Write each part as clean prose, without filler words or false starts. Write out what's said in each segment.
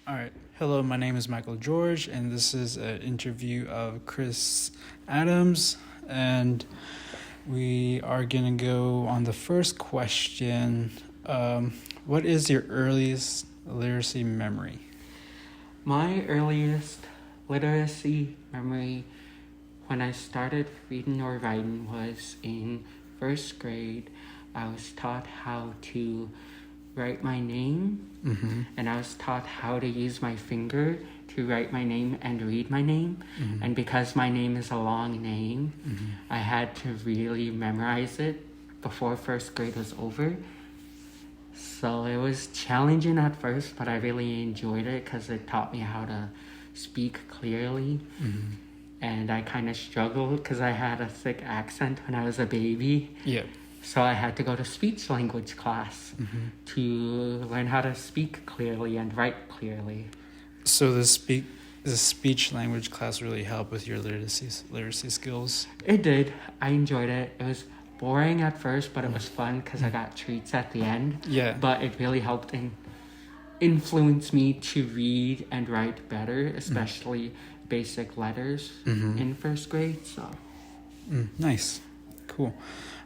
All right. Hello, my name is Michael George, and this is an interview of Chris Adams. And we are going to go on the first question. What is your earliest literacy memory? My earliest literacy memory when I started reading or writing was in first grade. I was taught how to write my name, and I was taught how to use my finger to write my name and read my name. And because my name is a long name, I had to really memorize it before first grade was over. So it was challenging at first, but I really enjoyed it because it taught me how to speak clearly. And I kind of struggled because I had a thick accent when I was a baby. Yeah. So I had to go to speech language class to learn how to speak clearly and write clearly. So the speech language class really helped with your literacy skills. It did. I enjoyed it. It was boring at first, but it was fun because I got treats at the end. Yeah. But it really helped influence me to read and write better, especially basic letters in first grade. So Nice. Cool.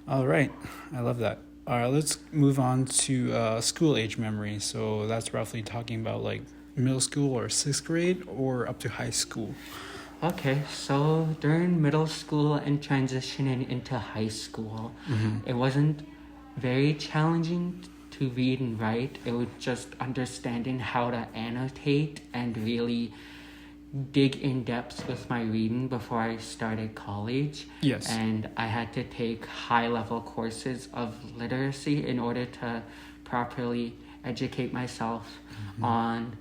All right. I love that. All right, let's move on to school age memory. So that's roughly talking about like middle school or sixth grade or up to high school. okay, so during middle school and transitioning into high school, it wasn't very challenging to read and write. It was just understanding how to annotate and really dig in depth with my reading before I started college. Yes. And I had to take high level courses of literacy in order to properly educate myself on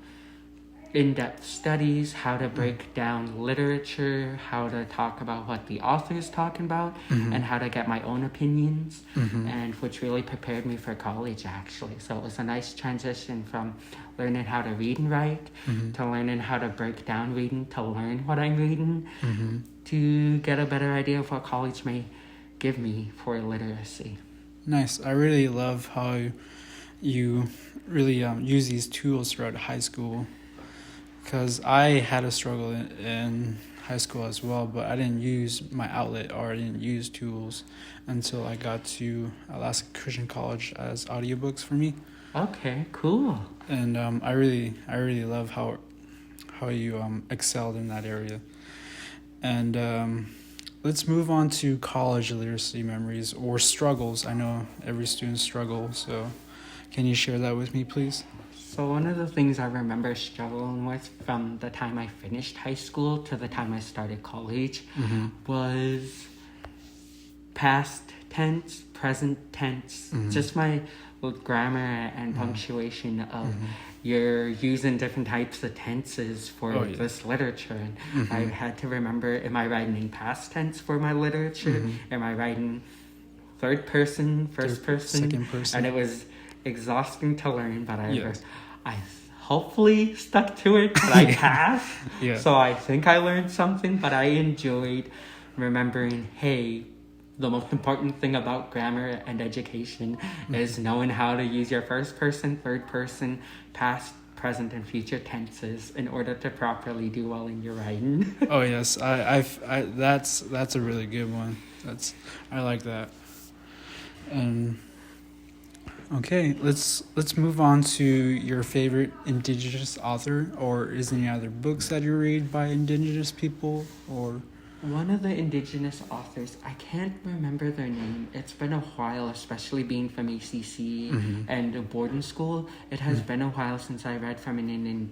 in-depth studies, how to break down literature, how to talk about what the author is talking about, and how to get my own opinions, and which really prepared me for college actually. So it was a nice transition from learning how to read and write to learning how to break down reading, to learn what I'm reading, to get a better idea of what college may give me for literacy. Nice. I really love how you really use these tools throughout high school. Because I had a struggle in high school as well, but I didn't use my outlet or I didn't use tools until I got to Alaska Christian College as audiobooks for me. Okay, cool. And I really love how you excelled in that area. And let's move on to college literacy memories or struggles. I know every student struggles, so can you share that with me, please? So one of the things I remember struggling with from the time I finished high school to the time I started college was past tense, present tense, just my grammar and punctuation of you're using different types of tenses for this literature. And I had to remember, am I writing in past tense for my literature? Am I writing third person, first person? Second person. And it was exhausting to learn, but I hopefully stuck to it, but I passed. So I think I learned something, but I enjoyed remembering, hey, the most important thing about grammar and education is knowing how to use your first person, third person, past, present, and future tenses in order to properly do well in your writing. Oh yes, I that's a really good one. I like that. And okay, let's move on to your favorite Indigenous author, or is there any other books that you read by Indigenous people, or? One of the Indigenous authors, I can't remember their name. It's been a while, especially being from ACC and a boarding school. It has been a while since I read from an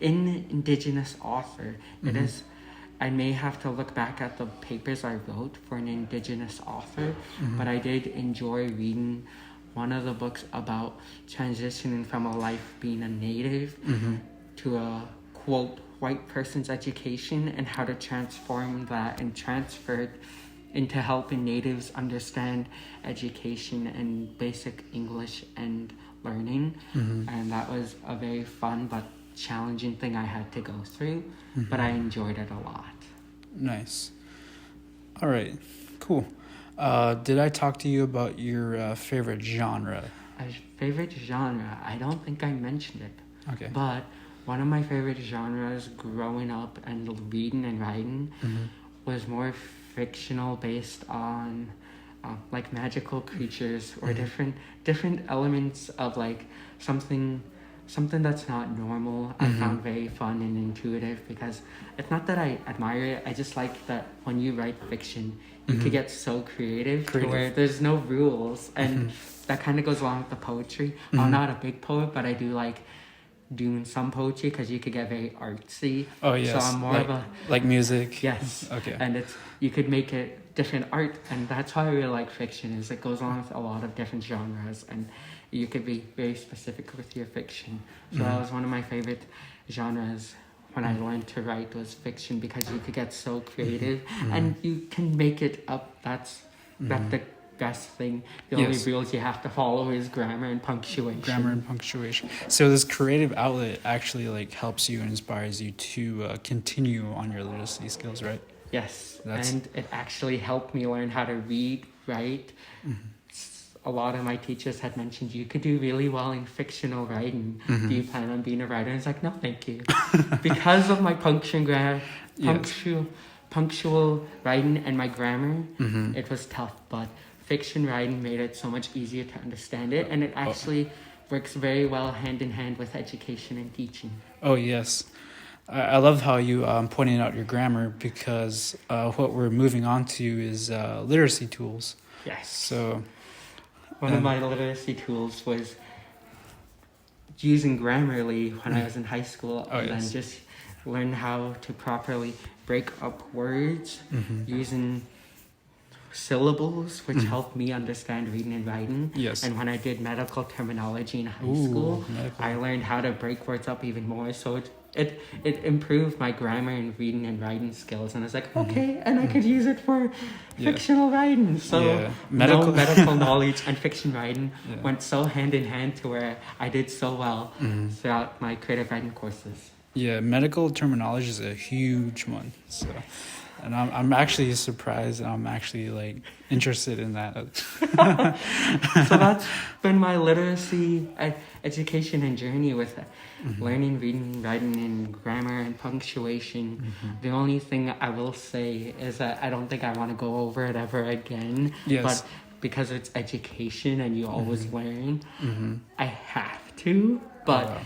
Indigenous author. It is. I may have to look back at the papers I wrote for an Indigenous author, but I did enjoy reading one of the books about transitioning from a life being a native to a, quote, white person's education and how to transform that and transfer it into helping natives understand education and basic English and learning. And that was a very fun but challenging thing I had to go through, but I enjoyed it a lot. Nice. All right, cool. Did I talk to you about your favorite genre? A favorite genre, I don't think I mentioned it. Okay. But one of my favorite genres growing up and reading and writing was more fictional, based on like magical creatures or different elements of like something that's not normal. I found very fun and intuitive, because it's not that I admire it, I just like that when you write fiction you could get so creative to where there's no rules, and that kind of goes along with the poetry. I'm not a big poet, but I do like doing some poetry because you could get very artsy. Oh yes. So I'm more like, of a like music. yes. Okay. And you could make it different art, and that's why I really like fiction. Is it goes along with a lot of different genres, and you could be very specific with your fiction. So that was one of my favorite genres when I learned to write, was fiction, because you could get so creative and you can make it up. That's the best thing. The only rules you have to follow is grammar and punctuation. So this creative outlet actually like helps you and inspires you to continue on your literacy skills, right? Yes, and it actually helped me learn how to read, write. A lot of my teachers had mentioned you could do really well in fictional writing. Do you plan on being a writer? And it's like, no, thank you. Because of my punctual writing and my grammar, it was tough. But fiction writing made it so much easier to understand it, and it actually works very well hand in hand with education and teaching. Oh yes. I love how you pointed out your grammar, because what we're moving on to is literacy tools. Yes. So one of my literacy tools was using Grammarly when I was in high school, and just learn how to properly break up words using syllables, which helped me understand reading and writing. Yes. And when I did medical terminology in high school, I learned how to break words up even more. So it improved my grammar and reading and writing skills, and I was like, okay, and I could use it for fictional writing. So medical knowledge and fiction writing went so hand in hand, to where I did so well throughout my creative writing courses. Yeah, medical terminology is a huge one. So, and I'm actually surprised, and I'm actually like interested in that. So that's been my literacy education and journey with learning, reading, writing, and grammar and punctuation. The only thing I will say is that I don't think I want to go over it ever again. Yes. But because it's education and you always learn, I have to. But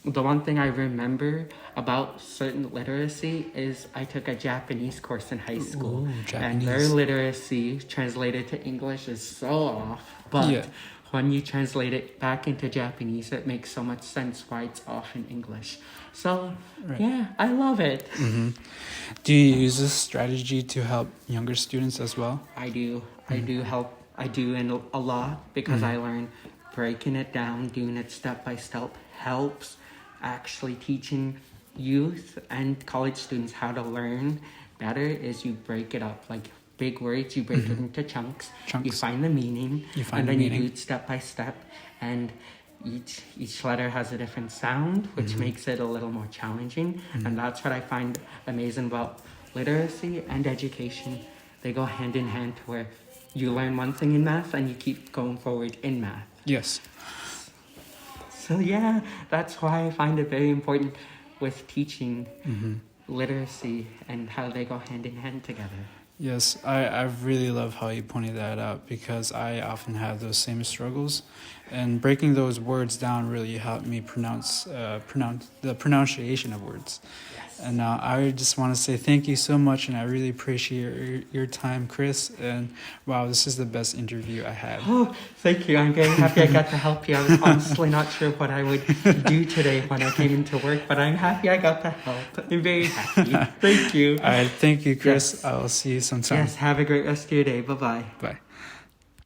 the one thing I remember about certain literacy is I took a Japanese course in high school. And their literacy translated to English is so off. But when you translate it back into Japanese, it makes so much sense why it's off in English. So, yeah, I love it. Do you use this strategy to help younger students as well? I do. I do in a lot, because I learn breaking it down, doing it step by step helps actually teaching youth and college students how to learn better. Is you break it up, like big words, you break it into chunks. You find the meaning, you do it step by step, and each letter has a different sound, which makes it a little more challenging. And that's what I find amazing about literacy and education. They go hand in hand, to where you learn one thing in math and you keep going forward in math. Yes. So yeah, that's why I find it very important with teaching literacy and how they go hand in hand together. Yes, I really love how you pointed that out, because I often have those same struggles, and breaking those words down really helped me pronounce the pronunciation of words. Yes. And I just want to say thank you so much, and I really appreciate your time, Chris. And wow, this is the best interview I had. Oh, thank you. I'm very happy I got to help you. I was honestly not sure what I would do today when I came into work, but I'm happy I got to help. I'm very happy. Thank you. All right, thank you, Chris. Yes. I'll see you sometime. Yes, have a great rest of your day. Bye-bye. Bye.